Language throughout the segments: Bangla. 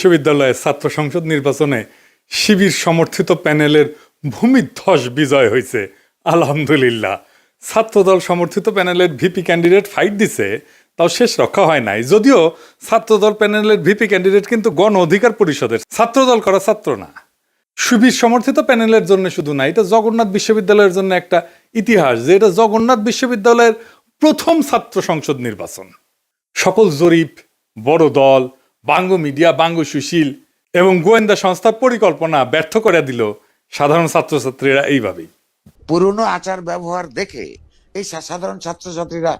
বিশ্ববিদ্যালয়ের ছাত্র সংসদ নির্বাচনে শিবির সমর্থিত প্যানেলের ভূমিধ্বস বিজয় হয়েছে আলহামদুলিল্লাহ। ছাত্রদল সমর্থিত প্যানেলের ভিপি ক্যান্ডিডেট ফাইট দিছে, তাও শেষ রক্ষা হয় নাই। যদিও ছাত্রদল প্যানেলের ভিপি ক্যান্ডিডেট কিন্তু গণ অধিকার পরিষদের, ছাত্রদল করা ছাত্র না। শিবির সমর্থিত প্যানেলের জন্য শুধু না, এটা জগন্নাথ বিশ্ববিদ্যালয়ের জন্য একটা ইতিহাস যে এটা জগন্নাথ বিশ্ববিদ্যালয়ের প্রথম ছাত্র সংসদ নির্বাচন। সকল জরিপ, বড় দল, বাঙ্গ মিডিয়া, বাঙ্গ সুশীল এবং গোয়েন্দা সংস্থার পরিকল্পনা ব্যর্থ করে দিল সাধারণ ছাত্রছাত্রীরা এইভাবেই। পুরনো আচার ব্যবহার দেখে এই সাধারণ ছাত্রছাত্রীরা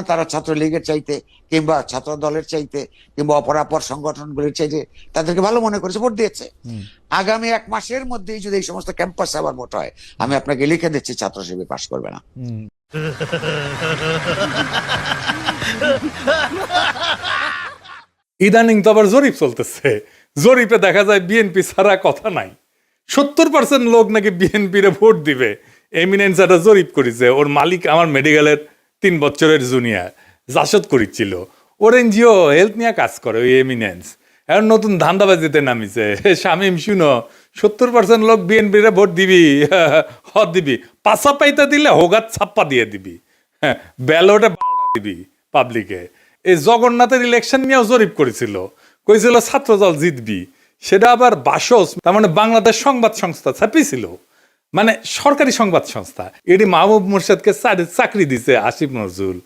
তারা ছাত্রলীগের চাইতে কিংবা ছাত্র দলের চাইতে কিংবা অপরাপর সংগঠনগুলির চাইতে তাদেরকে ভালো মনে করেছে, ভোট দিয়েছে। আগামী 1 মাসের মধ্যেই যদি এই সমস্ত ক্যাম্পাস আবার ভোট হয়, আমি আপনাকে লিখে দিচ্ছি ছাত্র শিবির পাশ করবে না। ইদানিং তো আবার জরিপ চলতেছে, জরিপে দেখা যায় বিএনপি ছাড়া কথা নাই। 70% লোক নাকি বিএনপিরে ভোট দিবে। এমিনেন্স একটা জরিপ করেছে, ওর মালিক আমার মেডিকেলের 3 বছরের জুনিয়র জাসদ করেছিল। ওর এনজিও হেলথ নিয়ে কাজ করে ওই এমিনেন্স, এখন নতুন ধান্দাবাজিতে নামিছে। শামীম শুনো, 70% লোক বিএনপিরে ভোট দিবি, হদ দিবি, পাশা পাইতে দিলে হোগাত ছাপ্পা দিয়ে দিবি, ব্যালটে দিবি পাবলিকে। এই জগন্নাথের ইলেকশন নিয়েও জরিপ করেছিল, কইছিল ছাত্রদল জিতবি। সেটা আবার বাসস, তার মানে বাংলাদেশ সংবাদ সংস্থা ছাপিয়েছিল, মানে সরকারি সংবাদ সংস্থা। এটি মাহবুব মোর্শেদকে চাকরি দিছে আসিফ নজরুল।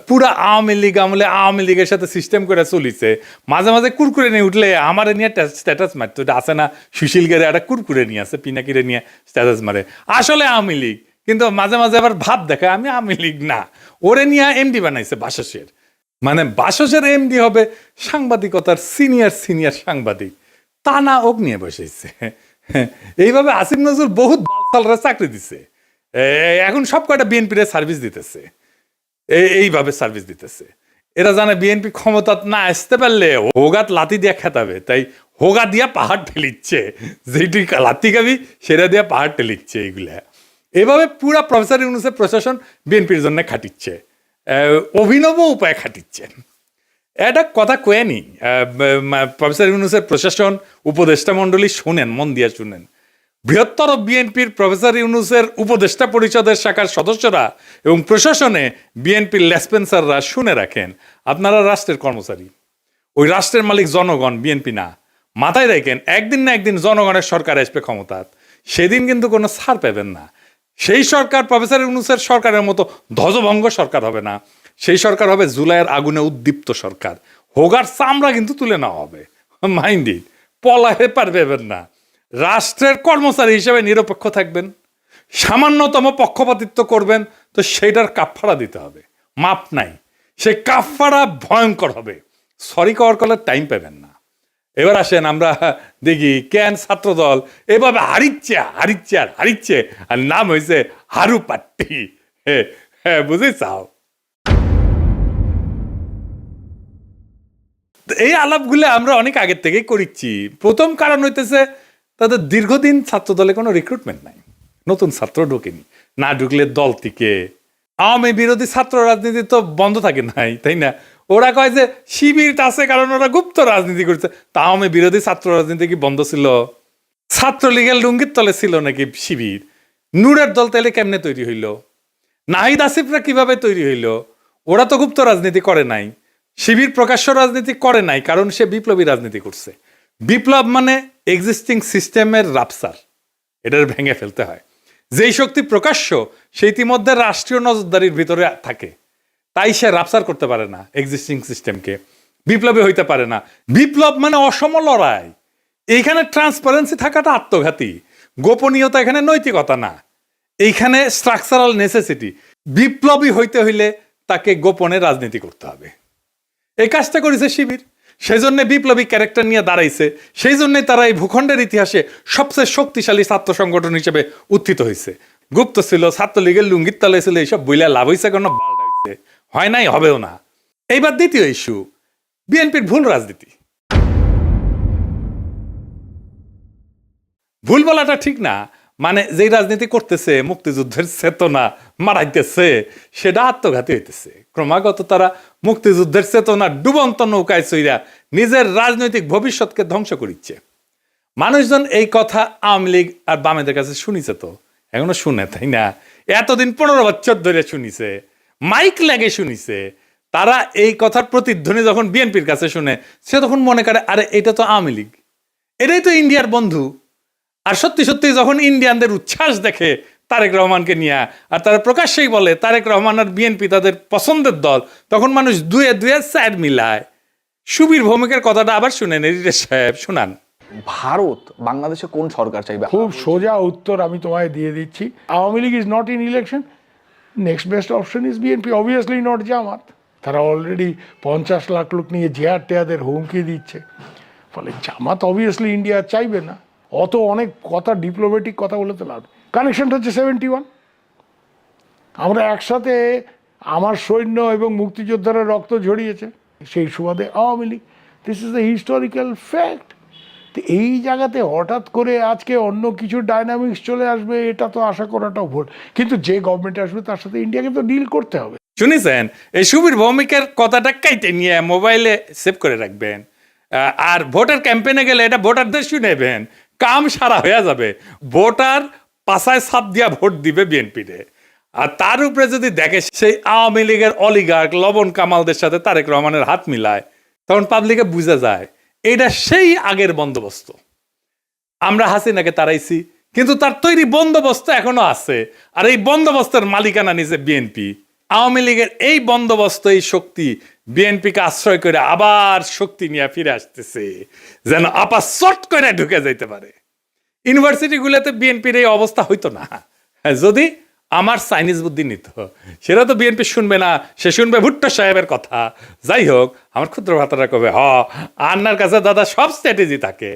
পুরা আওয়ামী লীগ আমলে আওয়ামী লীগের সাথে সিস্টেম করে চলিছে। মাঝে মাঝে কুরকুরে নিয়ে উঠলে আমার নিয়ে স্ট্যাটাস মারতো, এটা আছে না সুশীল গেরে একটা কুরকুরে নিয়ে আছে, পিনাকিরে নিয়ে স্ট্যাটাস মারে, আসলে আওয়ামী লীগ, কিন্তু মাঝে মাঝে আবার ভাব দেখায় আমি আওয়ামী লীগ না। ওরে নিয়ে এমডি বানাইছে বাসসের, মানে বাসসের এমডি হবে সাংবাদিকতার সিনিয়র সাংবাদিক, তা না ওক নিয়ে বসেছে। এইভাবে আসিফ নজরুল বহুত বালসালরা চাকরি দিছে, এখন সব কয়টা বিএনপির সার্ভিস দিতেছে, এইভাবে সার্ভিস দিতেছে। এরা জানে বিএনপি ক্ষমতা না আসতে পারলে হোগাত লাথি দিয়া খেতাবে, তাই হোগা দিয়া পাহাড় ঠেলিচ্ছে, যেটি লাথি খাবি সেটা দিয়া পাহাড় ঠেলিচ্ছে। এইগুলা এভাবে পুরা প্রফেসর ইউনূসের প্রশাসন বিএনপির জন্য খাটিচ্ছে, অভিনব উপায়ে খাটিচ্ছেন। এটা কথা কয়েনি প্রফেসর ইউনূসের প্রশাসন, উপদেষ্টা মণ্ডলী শুনেন, মন দিয়ে শুনেন। বৃহত্তর বিএনপির প্রফেসর ইউনূসের উপদেষ্টা পরিষদের শাখার সদস্যরা এবং প্রশাসনে বিএনপির লেসপেন্সাররা শুনে রাখেন, আপনারা রাষ্ট্রের কর্মচারী, ওই রাষ্ট্রের মালিক জনগণ, বিএনপি না। মাথায় রাখেন, একদিন না একদিন জনগণের সরকার আসবে ক্ষমতা, সেদিন কিন্তু কোনো ছাড় পাবেন না। সেই সরকার প্রফেসর ইউনূসের সরকারের মতো ধ্বজভঙ্গ সরকার হবে না, সেই সরকার হবে জুলাইয়ের আগুনে উদ্দীপ্ত সরকার। হোগার চামড়া কিন্তু তুলে নেওয়া হবে, মাইন্ড ইট, পলাহে পারবেন না। রাষ্ট্রের কর্মচারী হিসেবে নিরপেক্ষ থাকবেন, সামান্যতম পক্ষপাতিত্ব করবেন তো সেইটার কাফফারা দিতে হবে, মাপ নাই, সেই কাফফারা ভয়ঙ্কর হবে, সরি কওয়ার কলার টাইম পাবেন না। এবার আসেন আমরা দেখি কেন ছাত্রদল এভাবে হারিচ্ছে, আর নাম হয়েছে হারু পাট্টি। হ্যাঁ বুঝে চাও। এই আলাপগুলো আমরা অনেক আগের থেকেই করিচ্ছি। প্রথম কারণ হইতেছে তাদের দীর্ঘদিন ছাত্রদলে কোনো রিক্রুটমেন্ট নাই, নতুন ছাত্র ঢোকেনি, না ঢুকলে দল থেকে আওয়ামী বিরোধী ছাত্র রাজনীতি তো বন্ধ থাকে নাই, তাই না? ওরা কয় যে শিবির আছে কারণ ওরা গুপ্ত রাজনীতি করছে, তা আওয়ামী বিরোধী ছাত্র রাজনীতি কি বন্ধ ছিল? ছাত্রলীগের লুঙ্গির তলে ছিল নাকি শিবির? নূরের দল তাইলে কেমনে তৈরি হইল? নাহিদ আসিফরা কিভাবে তৈরি হইল? ওরা তো গুপ্ত রাজনীতি করে নাই, শিবির প্রকাশ্য রাজনীতি করে নাই, কারণ সে বিপ্লবী রাজনীতি করছে। বিপ্লব মানে এক্সিস্টিং সিস্টেমের রাপসার, এটার ভেঙে ফেলতে হয়। যেই শক্তি প্রকাশ্য সে ইতিমধ্যে রাষ্ট্রীয় নজরদারির ভিতরে থাকে, তাই সে রাপসার করতে পারে না এক্সিস্টিং সিস্টেমকে, বিপ্লবী হইতে পারে না। বিপ্লব মানে অসম লড়াই, এইখানে ট্রান্সপারেন্সি থাকাটা আত্মঘাতী, গোপনীয়তা এখানে নৈতিকতা না, এইখানে স্ট্রাকচারাল নেসেসিটি। বিপ্লবী হইতে হইলে তাকে গোপনে রাজনীতি করতে হবে। এই কাজটা করেছে শিবির, সেই জন্য বিপ্লবী ক্যারেক্টার নিয়ে দাঁড়াইছে, সেই জন্যই তারা এই ভূখণ্ডের ইতিহাসে সবচেয়ে শক্তিশালী ছাত্র সংগঠন হিসেবে উত্থিত হয়েছে। গুপ্ত ছিল, ছাত্রলীগের লুঙ্গির তলে ছিল, এইসব বইলা লাভ হয়েছে কেন? বালটা হয়েছে, হয় নাই, হবেও না। এইবার দ্বিতীয় ইস্যু, বিএনপির ভুল রাজনীতি। ভুল বলাটা ঠিক না, মানে যেই রাজনীতি করতেছে, মুক্তিযুদ্ধের চেতনা মারাইতেছে, সেটা আত্মঘাতী হইতেছে। ক্রমাগত তারা মুক্তিযুদ্ধের চেতনা ডুবন্ত নৌকায় চইরা নিজের রাজনৈতিক ভবিষ্যৎকে ধ্বংস করিচ্ছে। মানুষজন এই কথা আওয়ামী লীগ আর বামেদের কাছে শুনিছে, তো এখনো শুনে, তাই না? এতদিন 15 বছর ধরে শুনিছে, মাইক লাগে শুনিছে। তারা এই কথার প্রতিধ্বনি যখন বিএনপির কাছে শুনে, সে তখন মনে করে আরে এটা তো আওয়ামী লীগ, এটাই তো ইন্ডিয়ার বন্ধু। আর সত্যি সত্যি যখন ইন্ডিয়ানদের উচ্ছ্বাস দেখে তারেক রহমানকে নিয়ে, আর তারা প্রকাশ্যেই বলে তারেক রহমান আর বিএনপি তাদের পছন্দের দল, তখন মানুষ দুয়ে দুয়ে স্যার মিলায়। সুবীর ভৌমিকের কথাটা আবার শুনেন, এডিটর সাহেব শুনান। ভারত বাংলাদেশে কোন সরকার চাইবে? খুব সোজা উত্তর আমি তোমায় দিয়ে দিচ্ছি। Awami League is not in election, next best option is BNP, obviously not Jamaat. তারা অলরেডি 50 লাখ লোক নিয়ে জেহার টেয়াদের হুমকি দিচ্ছে, ফলে জামাত অবভিয়াসলি ইন্ডিয়া চাইবে না। অত অনেক কথা, ডিপ্লোম্যাটিক কথা বলে তো লাভ। কানেকশনটা হচ্ছে 71। আমরা একসাথে, আমার সৈন্য এবং মুক্তিযোদ্ধারা রক্ত ঝরিয়েছে, সেই সুবাদে Awami League. This is the historical fact. তো এই জায়গাতে হঠাৎ করে আজকে অন্য কিছু ডাইনামিক্স চলে আসবে, এটা তো আশা করাটাও ভুল। কিন্তু যে গভর্নমেন্ট আসবে তার সাথে ইন্ডিয়াকে তো ডিল করতে হবে। শুনেছেন? এই সুবীর ভৌমিকের কথাটা কাইটে নিয়ে মোবাইলে সেভ করে রাখবেন, আর ভোটার ক্যাম্পেইনে গেলে এটা ভোটারদের শুনেবেন, কাম সারা হয়ে যাবে। ভোটার পাশায় ছাপ দিয়া ভোট দিবে বিএনপিতে। আর তার উপরে যদি দেখে সেই আওয়ামী লীগের অলিগার্ক লবণ কামালদের সাথে তারেক রহমানের হাত মিলায়, তখন পাবলিকে বুঝা যায় এটা সেই আগের বন্দোবস্ত। আমরা হাসিনাকে তাড়াইছি, কিন্তু তার তৈরি বন্দোবস্ত এখনো আছে, আর এই বন্দোবস্তের মালিকানা নিছে বিএনপি। আওয়ামী লীগের এই বন্দোবস্ত, এই শক্তি বিএনপিকে আশ্রয় করে আবার শক্তি নিয়ে ফিরে আসতেছে, যেন আপা চট করে ঢুকে যাইতে পারে। ইউনিভার্সিটিগুলোতে বিএনপির এই অবস্থা হইতো না যদি আমার চাইনিজ বুদ্ধি নিত। সেটা তো বিএনপি শুনবে না, সে শুনবে ভুট্টো সাহেবের কথা। যাই হোক, আমার ক্ষুদ্র ভাতারা কবে আন্নার কাছে দাদা সব স্ট্র্যাটেজি থাকে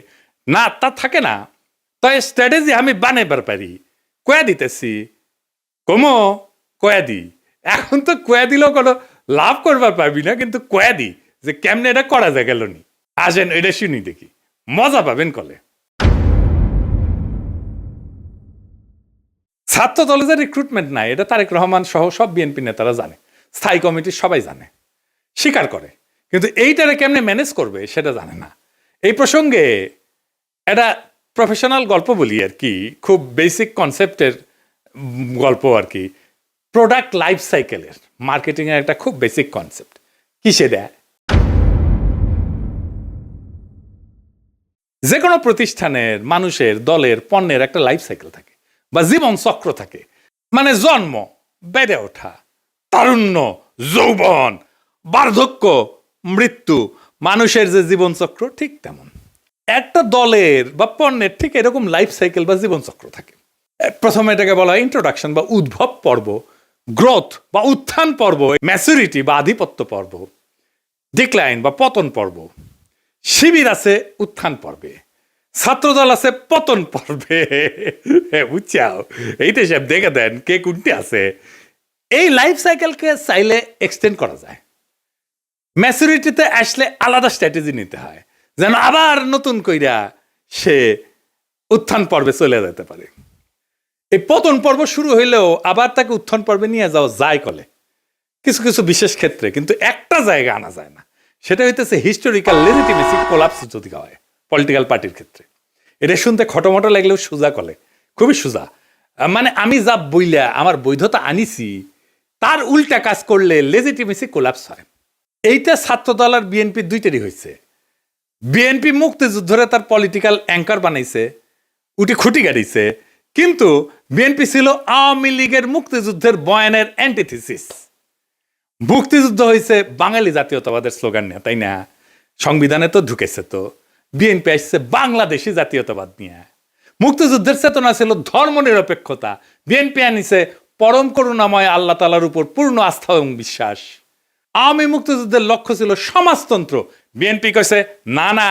না, তা থাকে না। তাই স্ট্র্যাটেজি আমি বানাইবার পারি, কয়া দিতেছি, কমো কয়া দি। এখন তো কয়া দিলেও কোনো লাভ করবার পারবি না, কিন্তু কয়া দি যে কেমনে এটা করা যায় গেল নি। আসেন এটা শুনি দেখি, মজা পাবেন কলে। ছাত্র দলে যে রিক্রুটমেন্ট নাই, এটা তারেক রহমান সহ সব বিএনপি নেতারা জানে, স্থায়ী কমিটির সবাই জানে, স্বীকার করে, কিন্তু এইটারে কেমনে ম্যানেজ করবে সেটা জানে না। এই প্রসঙ্গে একটা প্রফেশনাল গল্প বলি আর কি, খুব বেসিক কনসেপ্টের গল্প আর কি। প্রোডাক্ট লাইফ সাইকেলের মার্কেটিংয়ের একটা খুব বেসিক কনসেপ্ট। কিসে দেয়? যে কোনো প্রতিষ্ঠানের, মানুষের, দলের, পণ্যের একটা লাইফ সাইকেল থাকে বা জীবন চক্র থাকে। মানে জন্ম, বেড়ে ওঠা, তারুণ্য, যৌবন, বার্ধক্য, মৃত্যু, মানুষের যে জীবন চক্র ঠিক তেমন একটা দলের বা পণ্যের ঠিক এরকম লাইফ সাইকেল বা জীবন চক্র থাকে। প্রথমে এটাকে বলা হয় ইন্ট্রোডাকশন বা উদ্ভব পর্ব, গ্রোথ বা উত্থান পর্ব, ম্যাচুরিটি বা আধিপত্য পর্ব, ডিক্লাইন বা পতন পর্ব। শিবির আছে উত্থান পর্বে, ছাত্রদল আছে পতন পর্বে। বুঝছাও? এইটা সব দেখে দেন কে কোনটি আছে। এই লাইফ সাইকেলকে চাইলে এক্সটেন্ড করা যায়। ম্যাচুরিটিতে আসলে আলাদা স্ট্র্যাটেজি নিতে হয়, যেন আবার নতুন কইরা সে উত্থান পর্বে চলে যেতে পারে। এই পতন পর্ব শুরু হইলেও আবার তাকে উত্থান পর্বে নিয়ে যাওয়া যায় কলে কিছু কিছু বিশেষ ক্ষেত্রে, কিন্তু একটা জায়গা আনা যায় না। সেটা হইতেছে হিস্টোরিক্যাল লেজিটিমেসি কোলাপস যদি হয় পলিটিক্যাল পার্টির ক্ষেত্রে। এটা শুনতে খটোমটো লাগলেও সোজা কলে, খুবই সোজা। মানে আমি যা বইলা আমার বৈধতা আনিছি তার উল্টা কাজ করলে লেজিটিমেসি কোলাপস হয়। এইটা ছাত্রদল আর বিএনপি দুইটারই হয়েছে। বিএনপি মুক্তিযুদ্ধরে তার পলিটিক্যাল অ্যাঙ্কার বানাইছে, উঠি খুঁটি গাড়িছে, কিন্তু বিএনপি ছিল আওয়ামী লীগের মুক্তিযুদ্ধের বয়ানের অ্যান্টিথিসিস। মুক্তিযুদ্ধ হয়েছে বাঙালি জাতীয়তাবাদের স্লোগান নিয়ে, তাই না? সংবিধানে তো ঢুকেছে। তো বিএনপি আসছে বাংলাদেশি জাতীয়তাবাদ নিয়ে। মুক্তিযুদ্ধের চেতনা ছিল ধর্ম নিরপেক্ষতা, বিএনপি আনিছে পরম করুণাময় আল্লাহ তাআলার উপর পূর্ণ আস্থা এবং বিশ্বাস। আওয়ামী মুক্তিযুদ্ধের লক্ষ্য ছিল সমাজতন্ত্র, বিএনপি কইছে না না,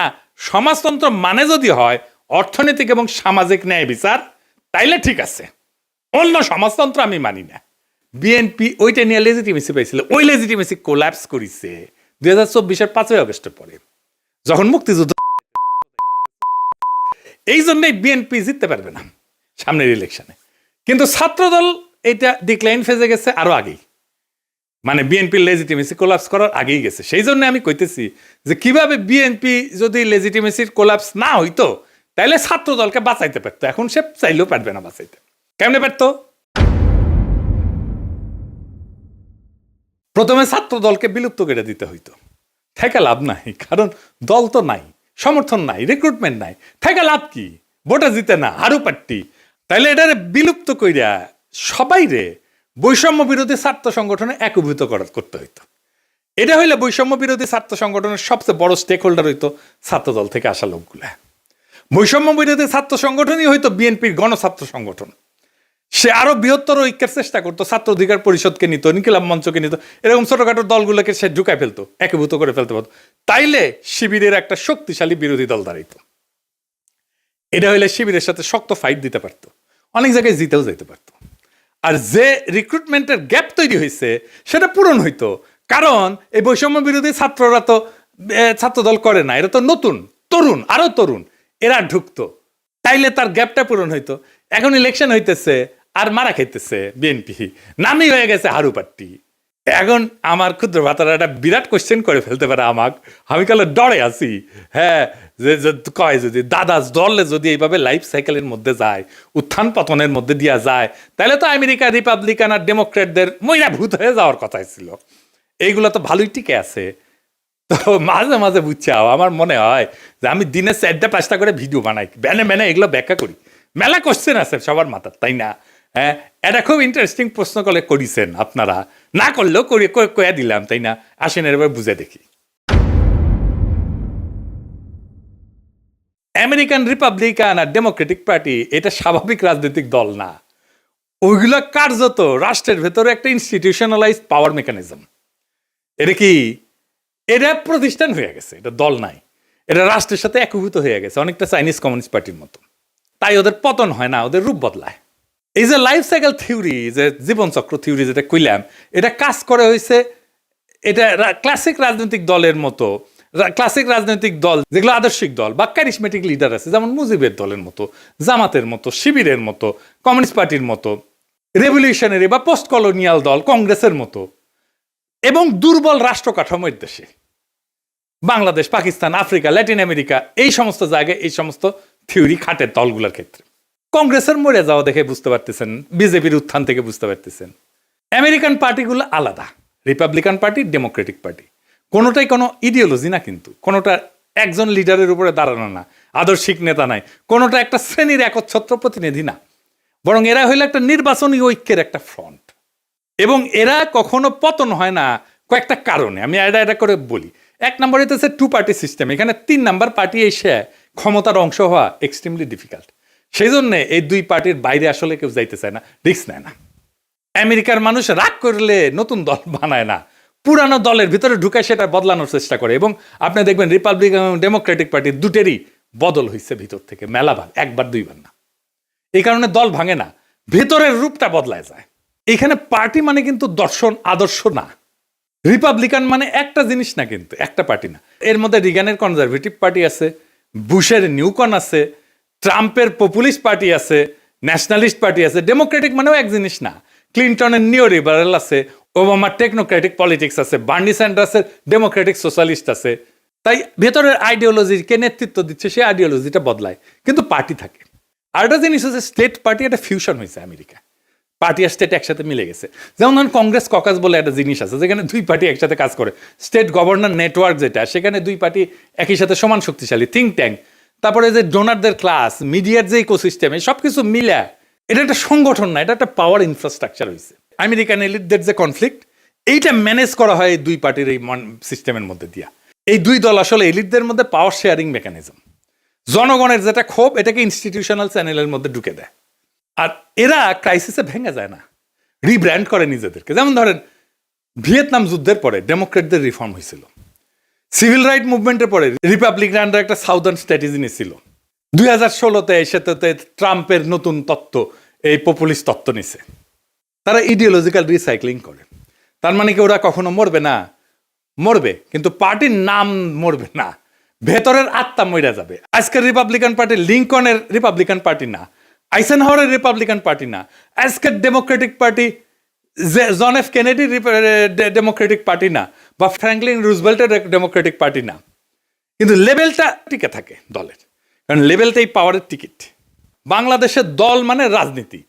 সমাজতন্ত্র মানে যদি হয় অর্থনৈতিক এবং সামাজিক ন্যায় বিচার, তাইলে ঠিক আছে, অন্য সমাজতন্ত্র আমি মানি না। বিএনপি ওইটা নিয়ে লেজিটিমেসি পাইছিল, ওই লেজিটিমেসি কোল্যাপস করেছে 2024-এর 5ই আগস্টের পরে, যখন মুক্তিযুদ্ধ। এই জন্যই বিএনপি জিততে পারবে না সামনের ইলেকশনে। কিন্তু ছাত্রদল এটা ডিক্লাইন ফেজে গেছে আরো আগেই। মানে বিএনপির লেজিটিমেসি কোলাপস করার আগেই গেছে। সেই জন্য আমি কইতেছি যে কিভাবে বিএনপি যদি লেজিটিমেসির কোলাপস না হইতো তাহলে ছাত্র দলকে বাঁচাইতে পারতো, এখন সে চাইলেও পারবে না বাঁচাইতে। কেমনে পারতো? প্রথমে ছাত্র দলকে বিলুপ্ত করে দিতে হইতো, থেকে লাভ নাই, কারণ দল তো নাই, সমর্থন নাই, রিক্রুটমেন্ট নাই, থেকে লাভ কি? ভোটে জিতে না, হারু পাট্টি। তাইলে এটারে বিলুপ্ত কইরা সবাই রে বৈষম্য বিরোধী ছাত্র সংগঠনে একীভূত করতে হইতো। এটা হইলে বৈষম্য বিরোধী ছাত্র সংগঠনের সবচেয়ে বড় স্টেক হোল্ডার হইতো ছাত্র দল থেকে আসা লোকগুলা। বৈষম্য বিরোধী ছাত্র সংগঠনই হইতো বিএনপির গণছাত্র সংগঠন। সে আরো বৃহত্তর ঐক্যের চেষ্টা করতো, ছাত্র অধিকার পরিষদকে নিত, ইনকিলাব মঞ্চকে নিত, এরকম ছোটখাটো দলগুলোকে সে ঢুকায় ফেলতো, একীভূত করে ফেলতে পারতো। তাইলে শিবিরের একটা শক্তিশালী বিরোধী দল দাঁড়াইতো। এটা হইলে শিবিরের সাথে শক্ত ফাইট দিতে পারতো, অনেক জায়গায় জিতেও যেতে পারতো। আর যে রিক্রুটমেন্টের গ্যাপ তৈরি হয়েছে সেটা পূরণ হইতো, কারণ এই বৈষম্য বিরোধী ছাত্ররা তো ছাত্র দল করে না, এরা তো নতুন তরুণ, আরো তরুণ, এরা ঢুকতো, তাইলে তার গ্যাপটা পূরণ হইতো। এখন ইলেকশন হইতেছে আর মারা খাইতেছে বিএনপি, নামই হয়ে গেছে হারু পাট্টি। এখন আমার ক্ষুদ্র ভাতারা একটা বিরাট কোশ্চেন করে ফেলতে পারে আমাকে, আমি কালে ডরে আছি। হ্যাঁ, যে কয় যদি দাদা দলে যদি এইভাবে লাইফ সাইকেলের মধ্যে যায়, উত্থান পতনের মধ্যে দিয়া যায়, তাহলে তো আমেরিকা রিপাবলিকান আর ডেমোক্রেটদের মইরা ভূত হয়ে যাওয়ার কথাই ছিল। এইগুলো তো ভালোই টিকে আছে। তো মাঝে মাঝে বুঝছাও আমার মনে হয় যে আমি দিনে 4-5টা করে ভিডিও বানাই, বেনে এগুলো ব্যাখ্যা করি। মেলা কোশ্চেন আছে সবার মাথার, তাই না? হ্যাঁ, এটা খুব ইন্টারেস্টিং প্রশ্ন করে করিছেন আপনারা, না করলেও কয়ে দিলাম, তাই না? আসেন এবার বুঝে দেখি। আমেরিকান রিপাবলিকান আর ডেমোক্রেটিক পার্টি এটা স্বাভাবিক রাজনৈতিক দল না, ওইগুলো কার্যত রাষ্ট্রের ভেতরে একটা ইনস্টিটিউশনালাইজ পাওয়ার মেকানিজম। এটা কি? এটা প্রতিষ্ঠান হয়ে গেছে, এটা দল নাই, এটা রাষ্ট্রের সাথে একীভূত হয়ে গেছে, অনেকটা চাইনিজ কমিউনিস্ট পার্টির মতো। তাই ওদের পতন হয় না, ওদের রূপ বদলায়। এই যে লাইফ সাইকেল থিওরি, যে জীবনচক্র থিওরি যেটা কইলাম, এটা কাজ করে হয়েছে, এটা ক্লাসিক রাজনৈতিক দলের মতো। ক্লাসিক রাজনৈতিক দল যেগুলো আদর্শিক দল বা ক্যারিসমেটিক লিডার আছে, যেমন মুজিবের দলের মতো, জামাতের মতো, শিবিরের মতো, কমিউনিস্ট পার্টির মতো, রেভলিউশনারি বা পোস্ট কলোনিয়াল দল কংগ্রেসের মতো, এবং দুর্বল রাষ্ট্র কাঠামোর দেশে Bangladesh, Pakistan, Africa, Latin America, এই সমস্ত জায়গায় এই সমস্ত থিওরি খাটে দলগুলোর ক্ষেত্রে। কংগ্রেসের মরে যাওয়া দেখে বুঝতে পারতেছেন, বিজেপির উত্থান থেকে বুঝতে পারতেছেন। আমেরিকান পার্টিগুলো আলাদা, রিপাবলিকান পার্টি, ডেমোক্রেটিক পার্টি, কোনোটাই কোনো ইডিওলজি না, কিন্তু কোনোটা একজন লিডারের উপরে দাঁড়ানো না, আদর্শিক নেতা নাই, কোনোটা একটা শ্রেণীর একচ্ছত্র প্রতিনিধি না, বরং এরা হইলো একটা নির্বাচনী ঐক্যের একটা ফ্রন্ট। এবং এরা কখনো পতন হয় না কয়েকটা কারণে, আমি এটা করে বলি। 1 নম্বর হইতেছে 2 পার্টি সিস্টেম, এখানে 3 নাম্বার পার্টি এসে ক্ষমতার অংশ হওয়া এক্সট্রিমলি ডিফিকাল্ট। সেই জন্য এই 2 পার্টির বাইরে আসলে কেউ যাইতে চায় না, রিস্ক নেয় না। আমেরিকার মানুষ রাগ করলে নতুন দল বানায় না, পুরানো দলের ভিতরে ঢুকায় সেটা বদলানোর চেষ্টা করে। এবং আপনি দেখবেন রিপাবলিকান এবং ডেমোক্রেটিক পার্টি দুটেরই বদল হয়েছে ভিতর থেকে, মেলাবার, 1-2 বার না। এই কারণে দল ভাঙে না, ভেতরের রূপটা বদলায় যায়। এখানে পার্টি মানে কিন্তু দর্শন, আদর্শ না। রিপাবলিকান মানে একটা জিনিস না, কিন্তু একটা পার্টি না। এর মধ্যে রিগানের কনজারভেটিভ পার্টি আছে, বুশের নিউকন আছে, ট্রাম্পের পপুলিস্ট পার্টি আছে, ন্যাশনালিস্ট পার্টি আছে। ডেমোক্রেটিক মানেও এক জিনিস না। ক্লিনটনের নিও লিবারেল আছে, ওবামার টেকনোক্রেটিক পলিটিক্স আছে, বার্নি স্যান্ডার্সের ডেমোক্রেটিক সোশ্যালিস্ট আছে। তাই ভেতরের আইডিওলজি কে নেতৃত্ব দিচ্ছে সেই আইডিওলজিটা বদলায়, কিন্তু পার্টি থাকে। আর একটা জিনিস হচ্ছে স্টেট পার্টি, একটা ফিউশন হয়েছে আমেরিকা, পার্টি আর স্টেট একসাথে মিলে গেছে। যেমন ধরুন কংগ্রেস ককাস বলে একটা জিনিস আছে, যেখানে 2 পার্টি একসাথে কাজ করে। স্টেট গভর্নর নেটওয়ার্ক যেটা, সেখানে 2 পার্টি একই সাথে সমান শক্তিশালী। থিঙ্ক ট্যাঙ্ক, তারপরে যে ডোনারদের ক্লাস, মিডিয়ার যে ইকোসিস্টেম, সব কিছু মিলে এটা একটা সংগঠন না, এটা একটা পাওয়ার ইনফ্রাস্ট্রাকচার হয়েছে। আমেরিকান এলিটদের যে কনফ্লিক্ট, এইটা ম্যানেজ করা হয় এই 2 পার্টির এই সিস্টেমের মধ্যে দিয়া। এই 2 দল আসলে এলিটদের মধ্যে পাওয়ার শেয়ারিং মেকানিজম। জনগণের যেটা ক্ষোভ, এটাকে ইনস্টিটিউশনাল চ্যানেলের মধ্যে ঢুকে দেয়। আর এরা ক্রাইসিসে ভেঙে যায় না, রিব্র্যান্ড করে নিজেদেরকে। যেমন ধরেন ভিয়েতনাম যুদ্ধের পরে ডেমোক্রেটদের রিফর্ম হয়েছিল, সিভিল রাইট মুভমেন্টের পরে রিপাবলিকানরা একটা সাউদার্ন স্ট্র্যাটেজি নিয়েছিল। 2016-তে সেটাতে ট্রাম্পের নতুন তত্ত্ব, এই পপুলিস্ট তত্ত্ব নিছে। তারা ইডিওলজিক্যাল রিসাইক্লিং করে। তার মানে কি ওরা কখনো মরবে না? মরবে, কিন্তু পার্টির নাম মরবে না, ভেতরের আত্মা মরে যাবে। আজকের রিপাবলিকান পার্টি লিঙ্কনের রিপাবলিকান পার্টি না, আইসেনহাওয়ারের রিপাবলিকান পার্টি না। আজকের Democratic party John F Kennedy Democratic party না, বা ফ্র্যাঙ্কলিন রুজভেল্টের ডেমোক্রেটিক পার্টি না, কিন্তু লেভেলটা টিকে থাকে দলের, কারণ লেভেলটাই পাওয়ারের টিকিট। বাংলাদেশের দল মানে রাজনীতি,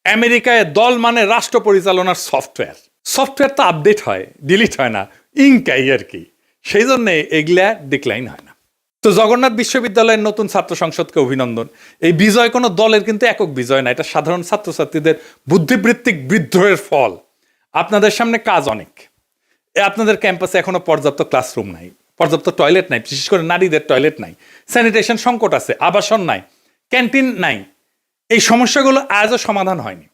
আমেরিকায় দল মানে রাষ্ট্র পরিচালনার সফটওয়্যার। সফটওয়্যার তো আপডেট হয়, ডিলিট হয় না, ইনকাই আর কি। সেই জন্যে এগুলা ডিক্লাইন হয় না। তো জগন্নাথ বিশ্ববিদ্যালয়ের নতুন ছাত্র সংসদকে অভিনন্দন। এই বিজয় কোনো দলের কিন্তু একক বিজয় না, এটা সাধারণ ছাত্রছাত্রীদের বুদ্ধিবৃত্তিক বিদ্রোহের ফল। আপনাদের সামনে কাজ অনেক। আপনাদের ক্যাম্পাসে এখনো পর্যাপ্ত ক্লাসরুম নাই, পর্যাপ্ত টয়লেট নাই, বিশেষ করে নারীদের টয়লেট নাই, স্যানিটেশন সংকট আছে, আবাসন নাই, ক্যান্টিন নাই। এই সমস্যাগুলো আজও সমাধান হয়নি,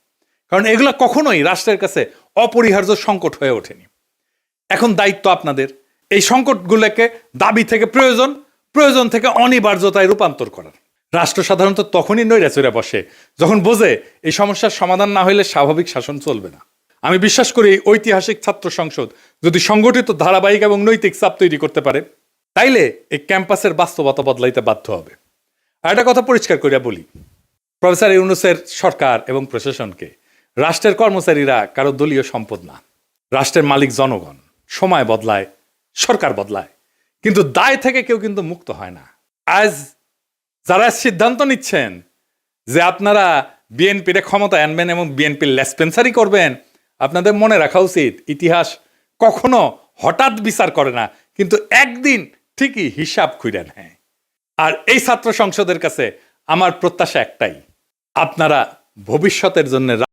কারণ এগুলো কখনোই রাষ্ট্রের কাছে অপরিহার্য সংকট হয়ে ওঠেনি। এখন দায়িত্ব আপনাদের এই সংকটগুলোকে দাবি থেকে প্রয়োজন, প্রয়োজন থেকে অনিবার্যতায় রূপান্তর করার। রাষ্ট্র সাধারণত তখনই নৈরাচরে বসে যখন বোঝে এই সমস্যার সমাধান না হইলে স্বাভাবিক শাসন চলবে না। আমি বিশ্বাস করি ঐতিহাসিক ছাত্র সংসদ যদি সংগঠিত, ধারাবাহিক এবং নৈতিক চাপ তৈরি করতে পারে, তাইলে এই ক্যাম্পাসের বাস্তবতা বদলাইতে বাধ্য হবে। আর একটা কথা পরিষ্কার করিয়া বলি, প্রফেসর ইউনূসের সরকার এবং প্রশাসনকে রাষ্ট্রের কর্মচারীরা কারো দলীয় সম্পদ না। রাষ্ট্রের মালিক জনগণ। সময় বদলায়, সরকার বদলায়, কিন্তু দায় থেকে কেউ কিন্তু মুক্ত হয় না। আজ যারা সিদ্ধান্ত নিচ্ছেন যে আপনারা বিএনপির ক্ষমতায় আনবেন এবং বিএনপির লেসপেন্সারি করবেন, আপনাদের মনে রাখা উচিত ইতিহাস কখনো হঠাৎ বিচার করে না, কিন্তু একদিন ঠিকই হিসাব খুঁড়ে নেয়। আর এই ছাত্র সংসদের কাছে আমার প্রত্যাশা একটাই, আপনারা ভবিষ্যতের জন্য